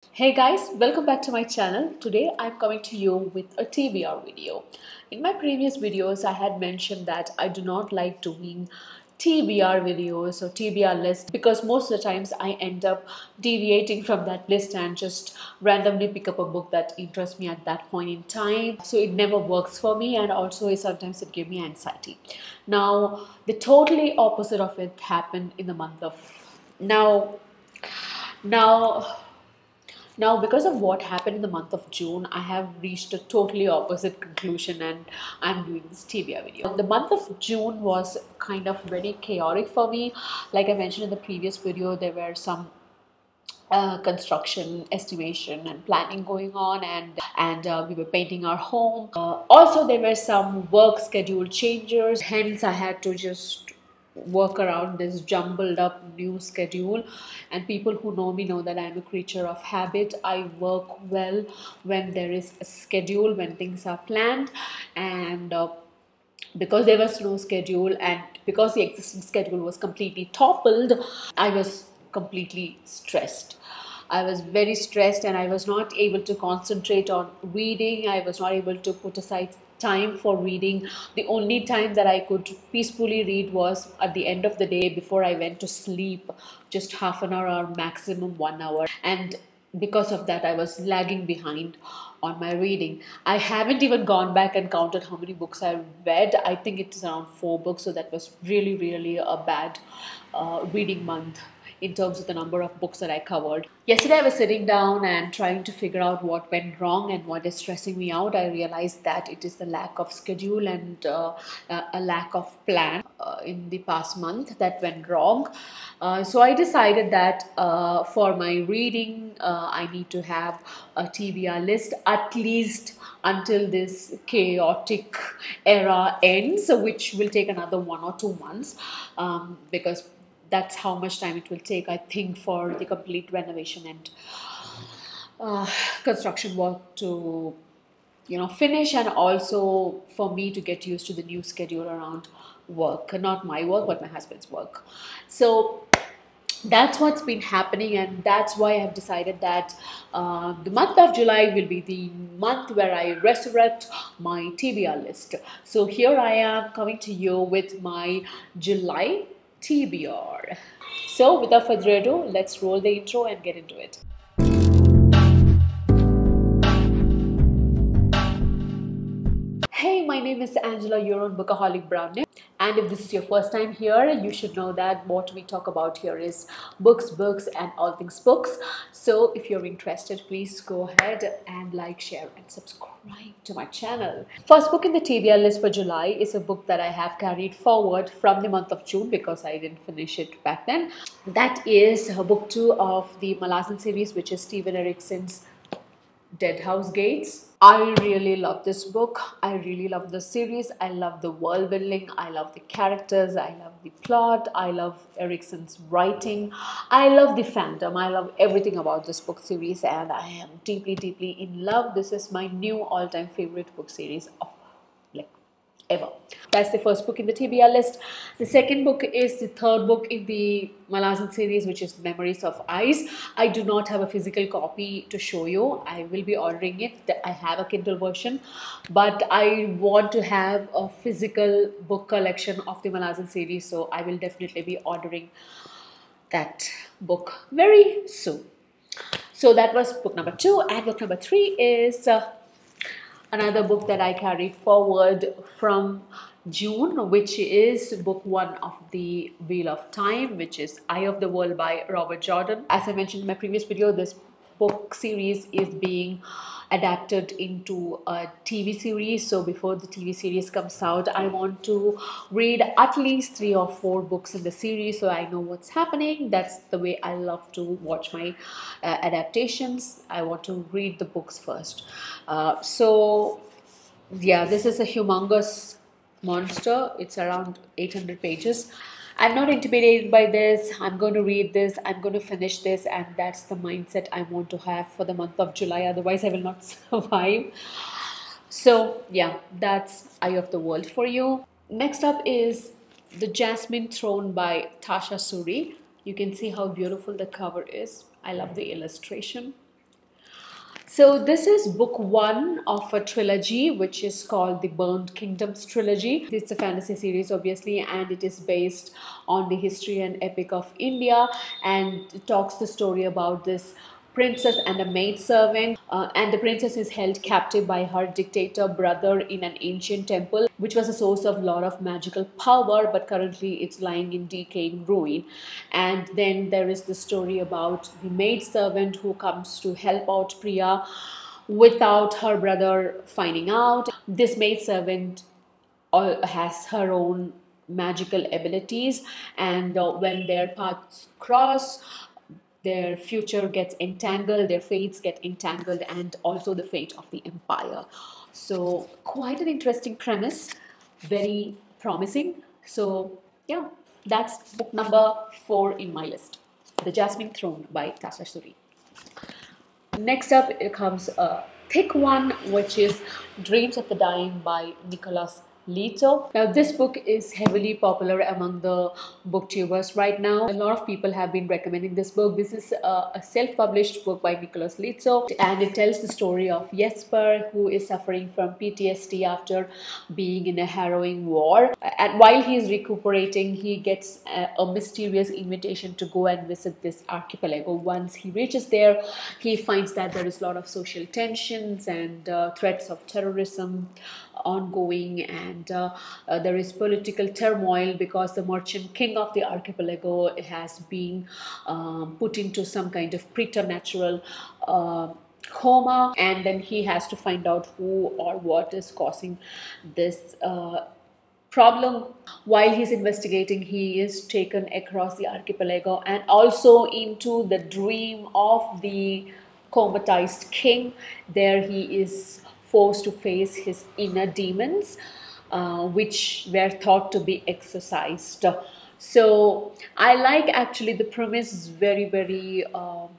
Hey guys, welcome back to my channel. Today I'm coming to you with a TBR video. In my previous videos, I had mentioned that I do not like doing TBR videos or TBR list because most of the times I end up deviating from that list and just randomly pick up a book that interests me at that point in time. So it never works for me, and also sometimes it gives me anxiety. Now, the totally opposite of it happened in the month of now. Now, because of what happened in the month of June, I have reached a totally opposite conclusion and I'm doing this TBR video. The month of June was kind of very chaotic for me. Like I mentioned in the previous video, there were some construction estimation and planning going on, and we were painting our home. Also, there were some work schedule changes, hence I had to just work around this jumbled up new schedule. And people who know me know that I'm a creature of habit. I work well when there is a schedule, when things are planned, and because there was no schedule and because the existing schedule was completely toppled, I was completely stressed. I was very stressed and I was not able to concentrate on reading. I was not able to put aside time for reading. The only time that I could peacefully read was at the end of the day before I went to sleep, just half an hour or maximum 1 hour. And because of that, I was lagging behind on my reading. I haven't even gone back and counted how many books I read. I think it's around 4 books, so that was really, really a bad reading month in terms of the number of books that I covered. Yesterday, I was sitting down and trying to figure out what went wrong and what is stressing me out. I realized that it is the lack of schedule and a lack of plan in the past month that went wrong. So I decided that for my reading, I need to have a TBR list at least until this chaotic era ends, which will take another 1 or 2 months, because that's how much time it will take, I think, for the complete renovation and uh, construction work to finish, and also for me to get used to the new schedule around work, not my work but my husband's work. So that's what's been happening, and that's why I have decided that the month of July will be the month where I resurrect my TBR list. So here I am coming to you with my July TBR. So without further ado, let's roll the intro and get into it. Hey, my name is Angela. You're on Bookaholic Brownie. And if this is your first time here, you should know that what we talk about here is books, and all things books. So if you're interested, please go ahead and like, share, and subscribe to my channel. First book in the TBR list for July is a book that I have carried forward from the month of June because I didn't finish it back then. That is book 2 of the Malazan series, which is Steven Erikson's Dead House Gates. I really love this book. I really love the series. I love the world building. I love the characters. I love the plot. I love Erikson's writing. I love the fandom. I love everything about this book series, and I am deeply, deeply in love. This is my new all-time favorite book series of like ever. That's the first book in the TBR list. The second book is the third book in the Malazan series, which is Memories of Ice. I do not have a physical copy to show you. I will be ordering it. I have a Kindle version, but I want to have a physical book collection of the Malazan series, so I will definitely be ordering that book very soon. So that was book number 2, and book number 3 is another book that I carried forward from June, which is book 1 of the Wheel of Time, which is Eye of the World by Robert Jordan. As I mentioned in my previous video, this book series is being adapted into a TV series. So before the TV series comes out, I want to read at least 3 or 4 books in the series so I know what's happening. That's the way I love to watch my adaptations. I want to read the books first. So yeah, this is a humongous monster. It's around 800 pages. I'm not intimidated by this. I'm going to read this. I'm going to finish this. And that's the mindset I want to have for the month of July. Otherwise, I will not survive. So yeah, that's Eye of the World for you. Next up is The Jasmine Throne by Tasha Suri. You can see how beautiful the cover is. I love the illustration. So this is book one of a trilogy which is called the Burned Kingdoms trilogy. It's a fantasy series obviously, and it is based on the history and epic of India, and it talks the story about this princess and a maidservant, and the princess is held captive by her dictator brother in an ancient temple which was a source of a lot of magical power, but currently it's lying in decaying ruin. And then there is the story about the maidservant who comes to help out Priya without her brother finding out. This maidservant has her own magical abilities, and when their paths cross, their future gets entangled, their fates get entangled, and also the fate of the empire. So, quite an interesting premise, very promising. So, yeah, that's book number 4 in my list, The Jasmine Throne by Tasha Suri. Next up, it comes a thick one, which is Dreams of the Dying by Nicholas Leto. Now, this book is heavily popular among the booktubers right now. A lot of people have been recommending this book. This is a self-published book by Nicholas Leto, and it tells the story of Jesper, who is suffering from PTSD after being in a harrowing war. And while he is recuperating, he gets a mysterious invitation to go and visit this archipelago. Once he reaches there, he finds that there is a lot of social tensions and threats of terrorism ongoing, and there is political turmoil because the merchant king of the archipelago has been put into some kind of preternatural coma, and then he has to find out who or what is causing this problem. While he's investigating, he is taken across the archipelago and also into the dream of the comatized king. There he is forced to face his inner demons, which were thought to be exorcised. So I like, actually the premise is very out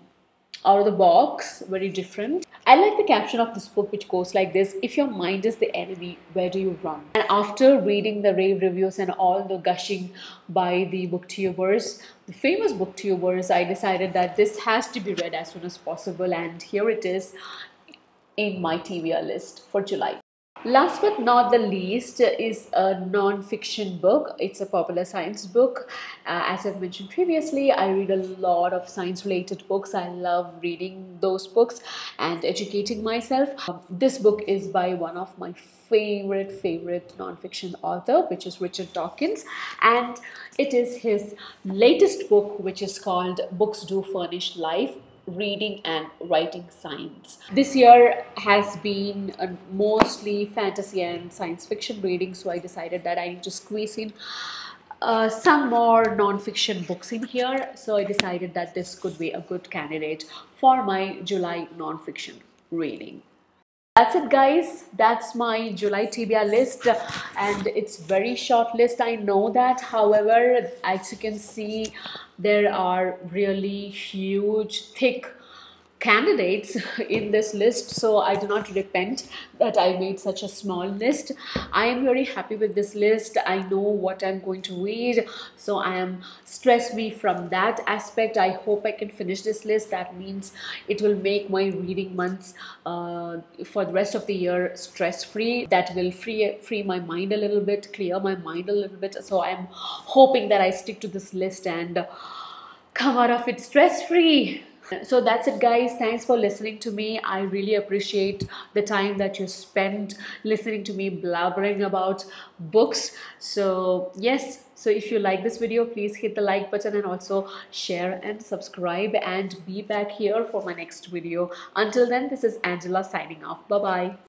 of the box, very different. I like the caption of this book, which goes like this: if your mind is the enemy, where do you run? And after reading the rave reviews and all the gushing by the booktubers, the famous booktubers, I decided that this has to be read as soon as possible, and here it is in my TBR list for July. Last but not the least is a non-fiction book. It's a popular science book. As I've mentioned previously, I read a lot of science-related books. I love reading those books and educating myself. This book is by one of my favorite non-fiction author, which is Richard Dawkins, and it is his latest book, which is called Books Do Furnish Life: Reading and Writing Science. This year has been mostly fantasy and science fiction reading, so I decided that I need to squeeze in some more non-fiction books in here. So I decided that this could be a good candidate for my July non-fiction reading. That's it, guys. That's my July TBR list, and it's very short list, I know that. However, as you can see, there are really huge, thick candidates in this list, so I do not repent that I made such a small list. I am very happy with this list. I know what I'm going to read, so I am stress-free from that aspect. I hope I can finish this list. That means it will make my reading months for the rest of the year stress-free. That will free my mind a little bit, clear my mind a little bit. So I'm hoping that I stick to this list and come out of it stress-free. So that's it, guys. Thanks for listening to me. I really appreciate the time that you spent listening to me blabbering about books. So yes, so if you like this video, please hit the like button and also share and subscribe, and be back here for my next video. Until then, this is Angela signing off. Bye bye.